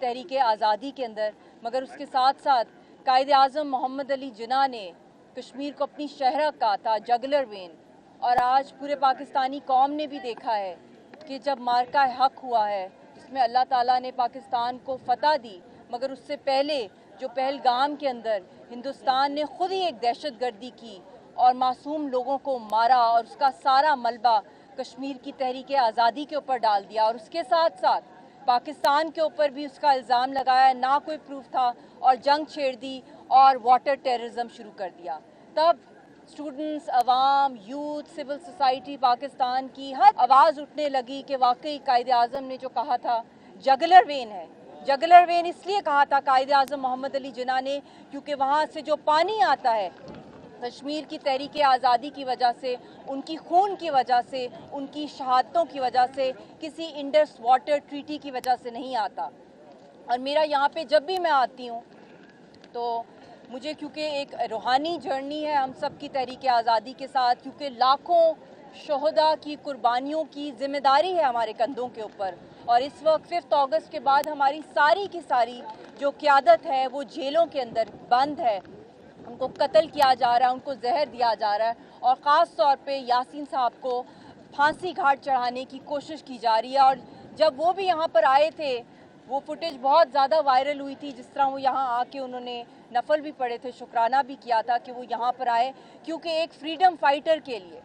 तहरीक आज़ादी के अंदर, मगर उसके साथ साथ कायद आज़म मोहम्मद अली जिन्ना ने कश्मीर को अपनी शहर कहा था, जगलर वेन। और आज पूरे पाकिस्तानी कौम ने भी देखा है कि जब मार्का हक हुआ है जिसमें अल्लाह ताला ने पाकिस्तान को फतह दी, मगर उससे पहले जो पहलगाम के अंदर हिंदुस्तान ने खुद ही एक दहशत गर्दी की और मासूम लोगों को मारा और उसका सारा मलबा कश्मीर की तहरीक आज़ादी के ऊपर डाल दिया, और उसके साथ साथ पाकिस्तान के ऊपर भी उसका इल्ज़ाम लगाया, ना कोई प्रूफ था, और जंग छेड़ दी और वाटर टेररिज्म शुरू कर दिया। तब स्टूडेंट्स, अवाम, यूथ, सिविल सोसाइटी पाकिस्तान की हर आवाज़ उठने लगी कि वाकई कायद आज़म ने जो कहा था जगलर वेन है। जगलर वेन इसलिए कहा था कायद आज़म मोहम्मद अली जिन्ना ने क्योंकि वहाँ से जो पानी आता है कश्मीर की तहरीक आज़ादी की वजह से, उनकी खून की वजह से, उनकी शहादतों की वजह से, किसी इंडस वाटर ट्रीटी की वजह से नहीं आता। और मेरा यहाँ पे जब भी मैं आती हूँ तो मुझे, क्योंकि एक रूहानी जर्नी है हम सब की तहरीक आज़ादी के साथ, क्योंकि लाखों शोहदा की कुर्बानियों की जिम्मेदारी है हमारे कंधों के ऊपर, और इस वक्त 5 अगस्त के बाद हमारी सारी की सारी जो क़यादत है वो जेलों के अंदर बंद है, उनको कत्ल किया जा रहा है, उनको जहर दिया जा रहा है, और ख़ास तौर पे यासीन साहब को फांसी घाट चढ़ाने की कोशिश की जा रही है। और जब वो भी यहाँ पर आए थे, वो फुटेज बहुत ज़्यादा वायरल हुई थी, जिस तरह वो यहाँ आके उन्होंने नफल भी पढ़े थे, शुक्राना भी किया था कि वो यहाँ पर आए, क्योंकि एक फ्रीडम फाइटर के लिए,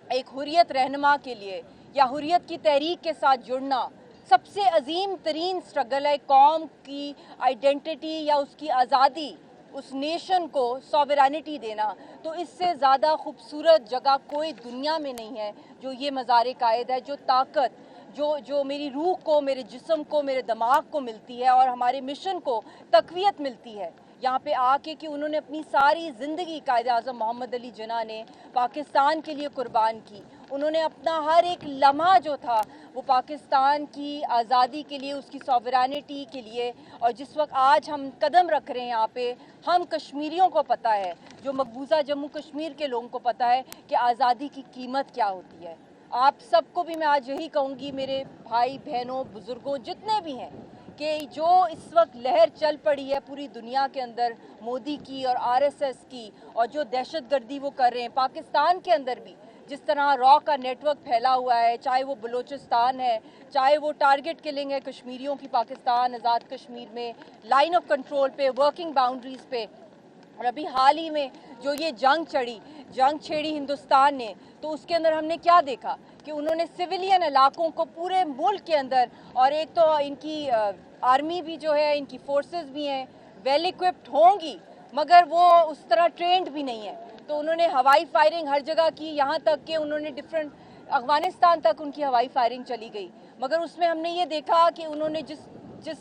एक हुर्रियत रहनुमा के लिए या हुर्रियत की तहरीक के साथ जुड़ना सबसे अजीम तरीन स्ट्रगल है। कौम की आइडेंटिटी या उसकी आज़ादी, उस नेशन को सॉवरेनिटी देना, तो इससे ज़्यादा खूबसूरत जगह कोई दुनिया में नहीं है जो ये मज़ार कायद है, जो ताकत जो मेरी रूह को, मेरे जिस्म को, मेरे दिमाग को मिलती है और हमारे मिशन को तक़वियत मिलती है यहाँ पे आके, कि उन्होंने अपनी सारी ज़िंदगी कायद आज़म मोहम्मद अली जिन्ना ने पाकिस्तान के लिए कुर्बान की। उन्होंने अपना हर एक लम्हा जो था वो पाकिस्तान की आज़ादी के लिए, उसकी सॉवरेनिटी के लिए। और जिस वक्त आज हम कदम रख रहे हैं यहाँ पे, हम कश्मीरियों को पता है, जो मकबूजा जम्मू कश्मीर के लोगों को पता है कि आज़ादी की कीमत क्या होती है। आप सबको भी मैं आज यही कहूँगी, मेरे भाई बहनों, बुज़ुर्गों, जितने भी हैं, कि जो इस वक्त लहर चल पड़ी है पूरी दुनिया के अंदर मोदी की और आरएसएस की, और जो दहशतगर्दी वो कर रहे हैं पाकिस्तान के अंदर भी, जिस तरह रॉ का नेटवर्क फैला हुआ है, चाहे वो बलूचिस्तान है, चाहे वो टारगेट किलिंग है कश्मीरियों की पाकिस्तान आज़ाद कश्मीर में, लाइन ऑफ कंट्रोल पे, वर्किंग बाउंड्रीज़ पे, और अभी हाल ही में जो ये जंग छेड़ी हिंदुस्तान ने, तो उसके अंदर हमने क्या देखा कि उन्होंने सिविलियन इलाकों को पूरे मुल्क के अंदर, और एक तो इनकी आर्मी भी जो है, इनकी फोर्सेस भी हैं, वेल इक्विप्ड होंगी, मगर वो उस तरह ट्रेंड भी नहीं है, तो उन्होंने हवाई फायरिंग हर जगह की, यहाँ तक कि उन्होंने डिफरेंट अफगानिस्तान तक उनकी हवाई फायरिंग चली गई। मगर उसमें हमने ये देखा कि उन्होंने जिस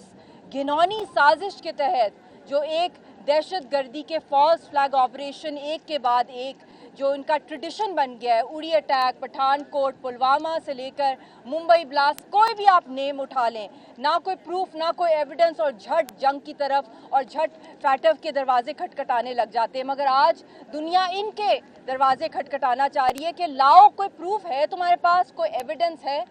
घिनौनी साजिश के तहत जो एक दहशत गर्दी के फॉल्स फ्लैग ऑपरेशन एक के बाद एक, जो इनका ट्रेडिशन बन गया है, उड़ी अटैक, पठानकोट, पुलवामा से लेकर मुंबई ब्लास्ट, कोई भी आप नेम उठा लें, ना कोई प्रूफ, ना कोई एविडेंस, और झट जंग की तरफ और झट फैटफ के दरवाजे खटखटाने लग जाते हैं। मगर आज दुनिया इनके दरवाजे खटखटाना चाह रही है कि लाओ, कोई प्रूफ है तुम्हारे पास, कोई एविडेंस है।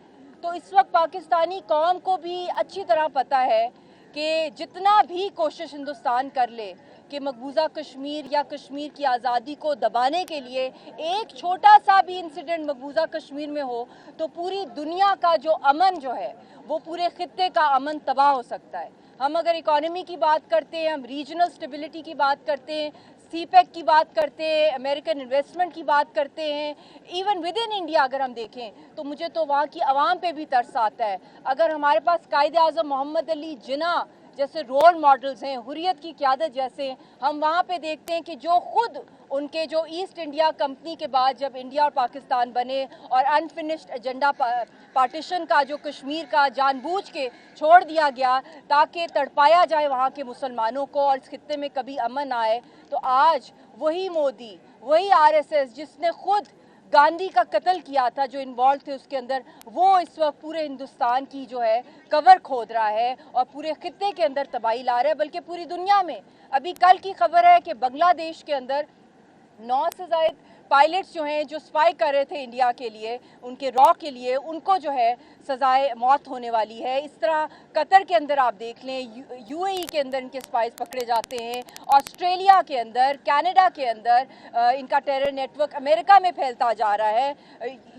तो इस वक्त पाकिस्तानी कौम को भी अच्छी तरह पता है कि जितना भी कोशिश हिंदुस्तान कर ले कि मकबूजा कश्मीर या कश्मीर की आज़ादी को दबाने के लिए एक छोटा सा भी इंसिडेंट मकबूजा कश्मीर में हो, तो पूरी दुनिया का जो अमन जो है वो पूरे खित्ते का अमन तबाह हो सकता है। हम अगर इकोनॉमी की बात करते हैं, हम रीजनल स्टेबिलिटी की बात करते हैं, सीपैक की बात करते हैं, अमेरिकन इन्वेस्टमेंट की बात करते हैं, इवन विद इन इंडिया अगर हम देखें, तो मुझे तो वहाँ की आवाम पे भी तरस आता है। अगर हमारे पास कायद आज़म मोहम्मद अली जिन्ना जैसे रोल मॉडल्स हैं, हुर्रियत की क़यादत जैसे, हम वहाँ पे देखते हैं कि जो खुद उनके जो ईस्ट इंडिया कंपनी के बाद जब इंडिया और पाकिस्तान बने और अनफिनिश्ड एजेंडा पार्टीशन का जो कश्मीर का जानबूझ के छोड़ दिया गया ताकि तड़पाया जाए वहाँ के मुसलमानों को और इस खित्ते में कभी अमन आए, तो आज वही मोदी, वही आरएसएस जिसने खुद गांधी का कत्ल किया था, जो इन्वॉल्व थे उसके अंदर, वो इस वक्त पूरे हिंदुस्तान की जो है कवर खोद रहा है और पूरे खित्ते के अंदर तबाही ला रहा है, बल्कि पूरी दुनिया में। अभी कल की खबर है कि बांग्लादेश के अंदर 9 से ज़ायद पायलट्स जो हैं जो स्पाई कर रहे थे इंडिया के लिए, उनके रॉ के लिए, उनको जो है सजाए मौत होने वाली है। इस तरह कतर के अंदर आप देख लें, यूएई के अंदर इनके स्पाइस पकड़े जाते हैं, ऑस्ट्रेलिया के अंदर, कनाडा के अंदर इनका टेरर नेटवर्क अमेरिका में फैलता जा रहा है,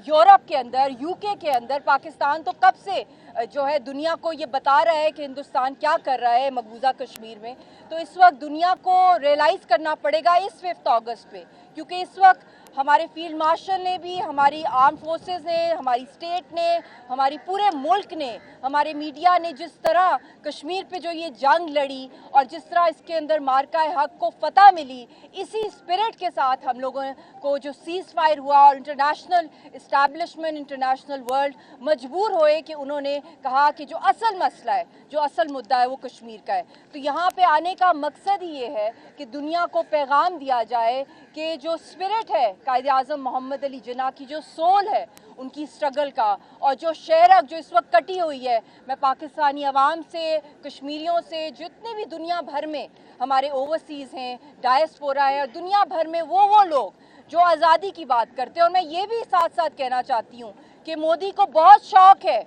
यूरोप के अंदर, यूके के अंदर। पाकिस्तान तो कब से जो है दुनिया को ये बता रहा है कि हिंदुस्तान क्या कर रहा है मकबूजा कश्मीर में। तो इस वक्त दुनिया को रियलाइज़ करना पड़ेगा इस 5 अगस्त पे, क्योंकि इस वक्त हमारे फील्ड मार्शल ने भी, हमारी आर्म फोर्सेस ने, हमारी स्टेट ने, हमारी पूरे मुल्क ने, हमारे मीडिया ने जिस तरह कश्मीर पे जो ये जंग लड़ी और जिस तरह इसके अंदर मार्का हक को फतह मिली, इसी स्पिरिट के साथ हम लोगों को जो सीज फायर हुआ और इंटरनेशनल इस्टेब्लिशमेंट, इंटरनेशनल वर्ल्ड मजबूर हुए कि उन्होंने कहा कि जो असल मसला है, जो असल मुद्दा है वो कश्मीर का है। तो यहाँ पे आने का मकसद ही ये है कि दुनिया को पैगाम दिया जाए कि जो स्पिरिट है कायदे आज़म मोहम्मद अली जिन्ना की, जो सोल है उनकी स्ट्रगल का, और जो शेरक जो इस वक्त कटी हुई है, मैं पाकिस्तानी अवाम से, कश्मीरियों से, जितने भी दुनिया भर में हमारे ओवरसीज़ हैं, डायस्पोरा है, और दुनिया भर में वो लोग जो आज़ादी की बात करते हैं। और मैं ये भी साथ साथ कहना चाहती हूँ कि मोदी को बहुत शौक है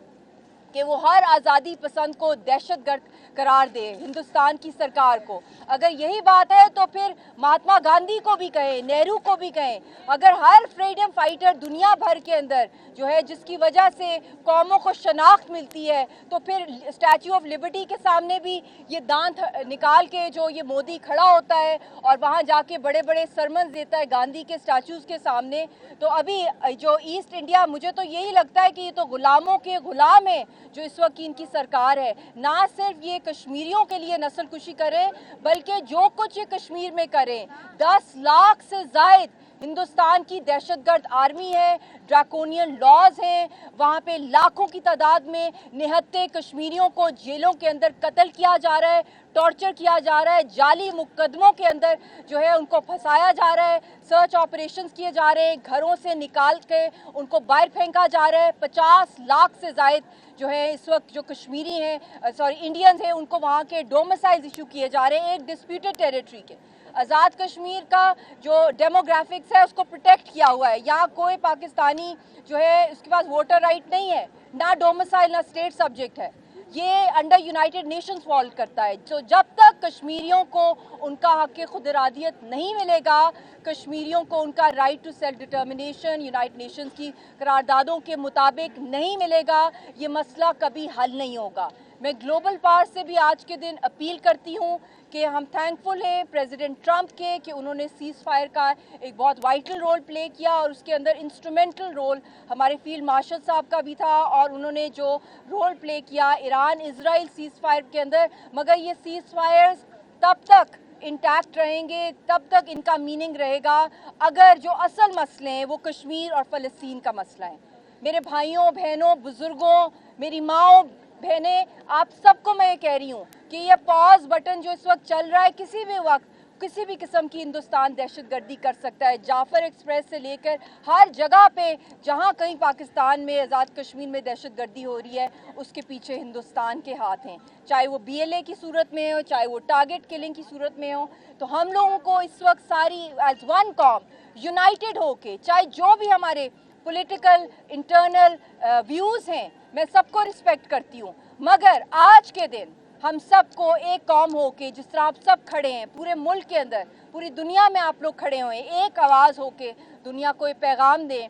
कि वो हर आज़ादी पसंद को दहशतगर्द करार दे, हिंदुस्तान की सरकार को। अगर यही बात है तो फिर महात्मा गांधी को भी कहें, नेहरू को भी कहें। अगर हर फ्रीडम फाइटर दुनिया भर के अंदर जो है जिसकी वजह से कौमों को शनाख्त मिलती है, तो फिर स्टैचू ऑफ लिबर्टी के सामने भी ये दांत निकाल के जो ये मोदी खड़ा होता है और वहाँ जाके बड़े बड़े सरमन देता है गांधी के स्टैचूज़ के सामने। तो अभी जो ईस्ट इंडिया, मुझे तो यही लगता है कि ये तो गुलामों के गुलाम है जो इस वक्त इनकी सरकार है। ना सिर्फ ये कश्मीरियों के लिए नस्लकुशी करें, बल्कि जो कुछ ये कश्मीर में करें, 10 लाख से ज़ायद हिंदुस्तान की दहशतगर्द आर्मी है, ड्रैकोनियन लॉज हैं, वहाँ पे लाखों की तादाद में निहत्थे कश्मीरियों को जेलों के अंदर कत्ल किया जा रहा है, टॉर्चर किया जा रहा है, जाली मुकदमों के अंदर जो है उनको फंसाया जा रहा है, सर्च ऑपरेशंस किए जा रहे हैं, घरों से निकाल के उनको बाहर फेंका जा रहा है। 50 लाख से ज़ायद जो है इस वक्त जो कश्मीरी हैं, इंडियंस हैं, उनको वहाँ के डोमिसाइल्स इशू किए जा रहे हैं एक डिस्प्यूटेड टेरिटरी के। आज़ाद कश्मीर का जो डेमोग्राफिक्स है उसको प्रोटेक्ट किया हुआ है। यहाँ कोई पाकिस्तानी जो है उसके पास वोटर राइट नहीं है, ना डोमिसाइल ना स्टेट सब्जेक्ट है, ये अंडर यूनाइटेड नेशंस फॉल करता है। तो जब तक कश्मीरियों को उनका हक़ खुद इरादियत नहीं मिलेगा, कश्मीरियों को उनका right to self determination United Nations की करारदादों के मुताबिक नहीं मिलेगा, ये मसला कभी हल नहीं होगा। मैं ग्लोबल पावर से भी आज के दिन अपील करती हूँ कि हम थैंकफुल हैं प्रेसिडेंट ट्रंप के कि उन्होंने सीज़ फायर का एक बहुत वाइटल रोल प्ले किया, और उसके अंदर इंस्ट्रूमेंटल रोल हमारे फील्ड मार्शल साहब का भी था, और उन्होंने जो रोल प्ले किया ईरान इजराइल सीज़ फायर के अंदर। मगर ये सीज़ फायर्स तब तक इंटैक्ट रहेंगे, तब तक इनका मीनिंग रहेगा अगर जो असल मसले हैं वो कश्मीर और फ़लस्तीन का मसला है। मेरे भाइयों बहनों बुज़ुर्गों, मेरी माओ बहनें, आप सबको मैं ये कह रही हूँ कि ये पॉज बटन जो इस वक्त चल रहा है, किसी भी वक्त किसी भी किस्म की हिंदुस्तान दहशतगर्दी कर सकता है। जाफर एक्सप्रेस से लेकर हर जगह पे जहाँ कहीं पाकिस्तान में आज़ाद कश्मीर में दहशतगर्दी हो रही है, उसके पीछे हिंदुस्तान के हाथ हैं, चाहे वो BLA की सूरत में हो, चाहे वो टारगेट किलिंग की सूरत में हो। तो हम लोगों को इस वक्त सारी एज वन कॉम यूनाइटेड होके, चाहे जो भी हमारे पॉलिटिकल इंटरनल व्यूज़ हैं, मैं सबको रिस्पेक्ट करती हूँ, मगर आज के दिन हम सबको एक कौम होके, जिस तरह आप सब खड़े हैं पूरे मुल्क के अंदर, पूरी दुनिया में आप लोग खड़े हुए हैं, एक आवाज़ होके दुनिया को ये पैगाम दें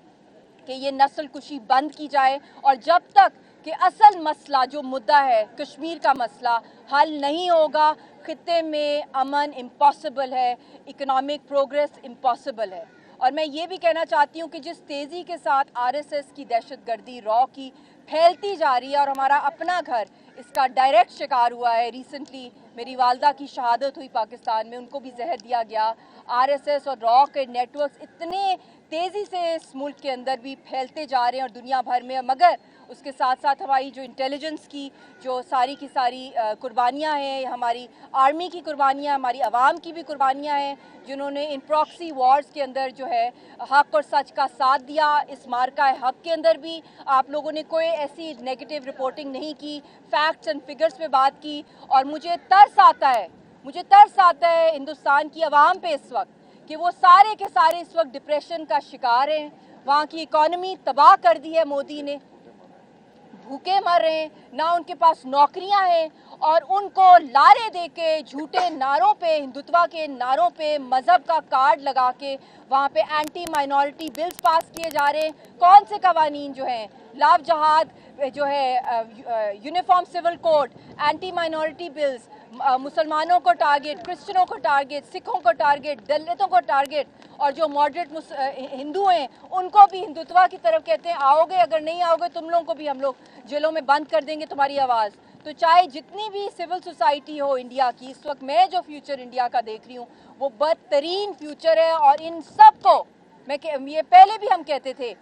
कि ये नस्लकुशी बंद की जाए। और जब तक कि असल मसला जो मुद्दा है कश्मीर का मसला हल नहीं होगा, खित्ते में अमन इम्पॉसिबल है, इकोनॉमिक प्रोग्रेस इम्पॉसिबल है। और मैं ये भी कहना चाहती हूँ कि जिस तेज़ी के साथ RSS की दहशतगर्दी रॉ की फैलती जा रही है, और हमारा अपना घर इसका डायरेक्ट शिकार हुआ है। रिसेंटली मेरी वालदा की शहादत हुई पाकिस्तान में, उनको भी जहर दिया गया। RSS और रॉ के नेटवर्क्स इतने तेज़ी से इस मुल्क के अंदर भी फैलते जा रहे हैं और दुनिया भर में, मगर उसके साथ साथ हमारी जो इंटेलिजेंस की जो सारी की सारी कुर्बानियाँ हैं, हमारी आर्मी की कुर्बानियाँ, हमारी आवाम की भी कुर्बानियाँ हैं, जिन्होंने इन प्रॉक्सी वॉर्स के अंदर जो है हक़ और सच का साथ दिया। इस मार्का हक़ के अंदर भी आप लोगों ने कोई ऐसी नेगेटिव रिपोर्टिंग नहीं की, फैक्ट्स एंड फिगर्स पे बात की। और मुझे तरस आता है हिंदुस्तान की आवाम पे इस वक्त کہ وہ سارے کے سارے اس وقت ڈپریشن کا شکار ہیں. وہاں کی اکانومی تباہ کر دی ہے مودی نے, بھوکے مر رہے ہیں, نہ ان کے پاس نوکریاں ہیں, اور ان کو لارے دے کے جھوٹے نعروں پہ, ہندوتوا کے نعروں پہ مذہب کا کارڈ لگا کے وہاں پہ اینٹی مائنورٹی بلز پاس کیے جا رہے ہیں. کون سے قوانین جو ہیں, لاو جہاد جو ہے, uniform civil code, anti minority bills, مسلمانوں کو ٹارگٹ, کرسچنوں کو ٹارگٹ, سکھوں کو ٹارگٹ, دلتوں کو ٹارگٹ, اور جو ماڈریٹ ہندو ہیں ان کو بھی ہندوتوا کی طرف کہتے ہیں آؤ گے, اگر نہیں آؤ گے تم لوگوں کو بھی ہم لوگ جیلوں میں بند کر دیں گے تمہاری آواز. تو چاہے جتنی بھی سول سوسائٹی ہو انڈیا کی, اس وقت میں جو فیوچر انڈیا کا دیکھ رہی ہوں وہ بدترین فیوچر ہے. اور ان سب کو میں یہ پہلے بھی ہم کہتے تھے,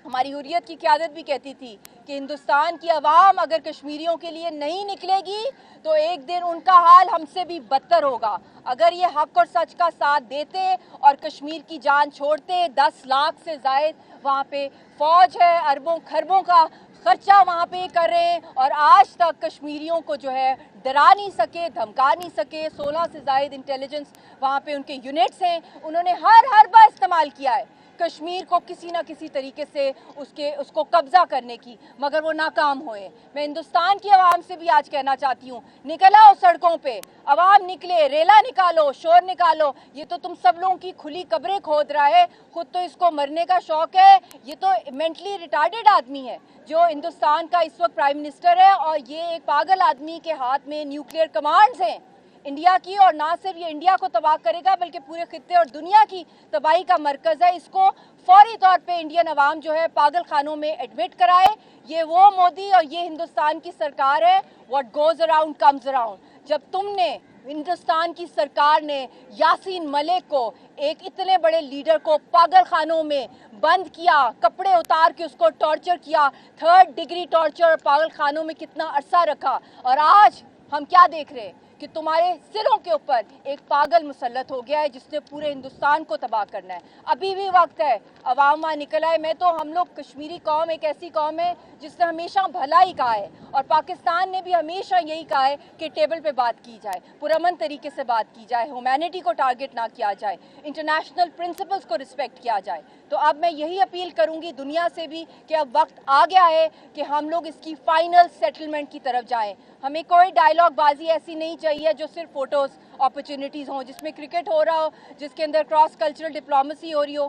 ہماری حریت کی قیادت بھی کہتی تھی کہ ہندوستان کی عوام اگر کشمیریوں کے لیے نہیں نکلے گی تو ایک دن ان کا حال ہم سے بھی بدتر ہوگا. اگر یہ حق اور سچ کا ساتھ دیتے اور کشمیر کی جان چھوڑتے, 10 لاکھ سے زائد وہاں پہ فوج ہے, اربوں خربوں کا خرچہ وہاں پہ کر رہے ہیں, اور آج تک کشمیریوں کو جو ہے ڈرا نہیں سکے, دھمکا نہیں سکے. 16 سے زائد انٹیلیجنس وہاں پہ ان کے یونٹس ہیں, انہوں نے ہر حربہ استعمال کیا ہے کشمیر کو کسی نہ کسی طریقے سے اس کو قبضہ کرنے کی, مگر وہ ناکام ہوئے. میں ہندوستان کی عوام سے بھی آج کہنا چاہتی ہوں, نکل آؤ سڑکوں پہ, عوام نکلے, ریلا نکالو, شور نکالو. یہ تو تم سب لوگوں کی کھلی قبریں کھود رہا ہے, خود تو اس کو مرنے کا شوق ہے. یہ تو مینٹلی ریٹارڈڈ آدمی ہے جو ہندوستان کا اس وقت پرائم منسٹر ہے, اور یہ ایک پاگل آدمی کے ہاتھ میں نیوکلیئر کمانڈز ہیں انڈیا کی, اور نہ صرف یہ انڈیا کو تباہ کرے گا بلکہ پورے خطے اور دنیا کی تباہی کا مرکز ہے. اس کو فوری طور پہ انڈین عوام جو ہے پاگل خانوں میں ایڈمٹ کرائے. یہ وہ مودی اور یہ ہندوستان کی سرکار ہے, what goes around comes around. جب تم نے ہندوستان کی سرکار نے یاسین ملک کو, ایک اتنے بڑے لیڈر کو, پاگل خانوں میں بند کیا, کپڑے اتار کے اس کو ٹارچر کیا, 3rd ڈگری ٹارچر پاگل خانوں میں کتنا عرصہ رکھا, اور آج ہم کیا دیکھ رہے ہیں کہ تمہارے سروں کے اوپر ایک پاگل مسلط ہو گیا ہے جس نے پورے ہندوستان کو تباہ کرنا ہے. ابھی بھی وقت ہے, عوام وہاں نکل آئے. میں تو ہم لوگ کشمیری قوم ایک ایسی قوم ہے جس نے ہمیشہ بھلا ہی کہا ہے, اور پاکستان نے بھی ہمیشہ یہی کہا ہے کہ ٹیبل پہ بات کی جائے, پرامن طریقے سے بات کی جائے, ہیومینٹی کو ٹارگٹ نہ کیا جائے, انٹرنیشنل پرنسپلز کو رسپیکٹ کیا جائے. تو اب میں یہی اپیل کروں گی دنیا سے بھی کہ اب وقت آ گیا ہے کہ ہم لوگ اس کی فائنل سیٹلمنٹ کی طرف جائیں. ہمیں کوئی ڈائلاگ بازی ایسی نہیں چاہیے جو صرف فوٹوز اپرچونٹیز ہوں, جس میں کرکٹ ہو رہا ہو, جس کے اندر کراس کلچرل ڈپلومیسی ہو رہی ہو,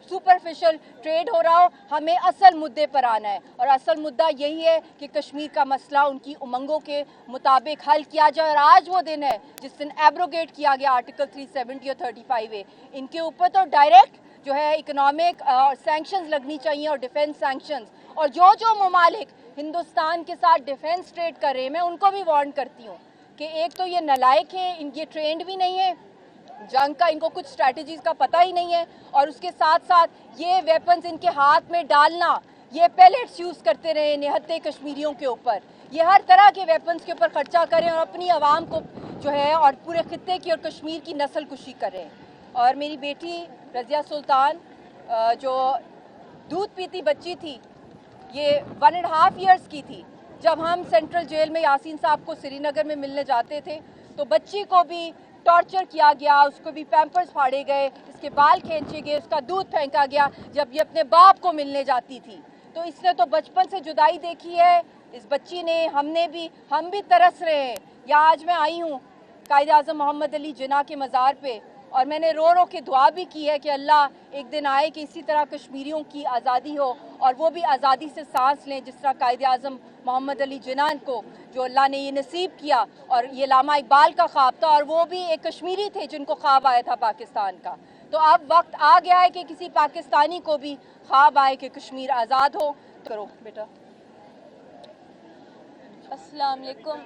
سپرفیشل ٹریڈ ہو رہا ہو. ہمیں اصل مدے پر آنا ہے, اور اصل مدعا یہی ہے کہ کشمیر کا مسئلہ ان کی امنگوں کے مطابق حل کیا جائے. اور آج وہ دن ہے جس دن ایبروگیٹ کیا گیا آرٹیکل 370 اور 35A. ان کے اوپر تو ڈائریکٹ جو ہے اکنامک سینکشنز لگنی چاہیے, اور ڈیفینس سینکشنز. اور جو ممالک ہندوستان کے ساتھ ڈیفینس ٹریڈ کر رہے ہیں, میں ان کو بھی وارن کرتی ہوں کہ ایک تو یہ نالائق ہیں, یہ ٹرینڈ بھی نہیں ہے جنگ کا, ان کو کچھ اسٹریٹجیز کا پتہ ہی نہیں ہے, اور اس کے ساتھ ساتھ یہ ویپنز ان کے ہاتھ میں ڈالنا, یہ پیلیٹس یوز کرتے رہے نہتے کشمیریوں کے اوپر. یہ ہر طرح کے ویپنز کے اوپر خرچہ کریں اور اپنی عوام کو جو ہے اور پورے خطے کی اور کشمیر کی نسل کشی کریں. اور میری بیٹی رضیہ سلطان جو دودھ پیتی بچی تھی, یہ 1.5 ایئرس کی تھی. جب ہم سینٹرل جیل میں یاسین صاحب کو سری نگر میں ملنے جاتے تھے تو بچی کو بھی ٹارچر کیا گیا, اس کو بھی پیمپرز پھاڑے گئے, اس کے بال کھینچے گئے, اس کا دودھ پھینکا گیا جب یہ اپنے باپ کو ملنے جاتی تھی. تو اس نے تو بچپن سے جدائی دیکھی ہے اس بچی نے, ہم بھی ترس رہے ہیں. یا آج میں آئی ہوں قائد اعظم محمد علی جناح کے مزار پہ, اور میں نے رو کے دعا بھی کی ہے کہ اللہ ایک دن آئے کہ اسی طرح کشمیریوں کی آزادی ہو, اور وہ بھی آزادی سے سانس لیں جس طرح قائد اعظم محمد علی جناح کو جو اللہ نے یہ نصیب کیا. اور یہ علامہ اقبال کا خواب تھا, اور وہ بھی ایک کشمیری تھے جن کو خواب آیا تھا پاکستان کا. تو اب وقت آ گیا ہے کہ کسی پاکستانی کو بھی خواب آئے کہ کشمیر آزاد ہو. کرو بیٹا. السلام علیکم.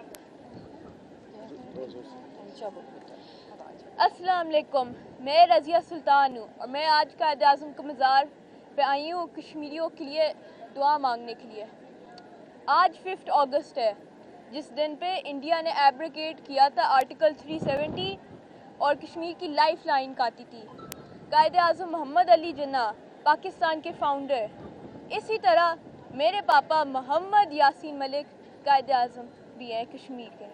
السلام علیکم. میں رضیہ سلطان ہوں, اور میں آج قائد اعظم کے مزار پہ آئی ہوں کشمیریوں کے لیے دعا مانگنے کے لیے. آج 5 اگست ہے, جس دن پہ انڈیا نے ایبریگیٹ کیا تھا آرٹیکل 370 اور کشمیر کی لائف لائن کاٹی تھی. قائد اعظم محمد علی جناح پاکستان کے فاؤنڈر, اسی طرح میرے پاپا محمد یاسین ملک قائد اعظم بھی ہیں کشمیر کے.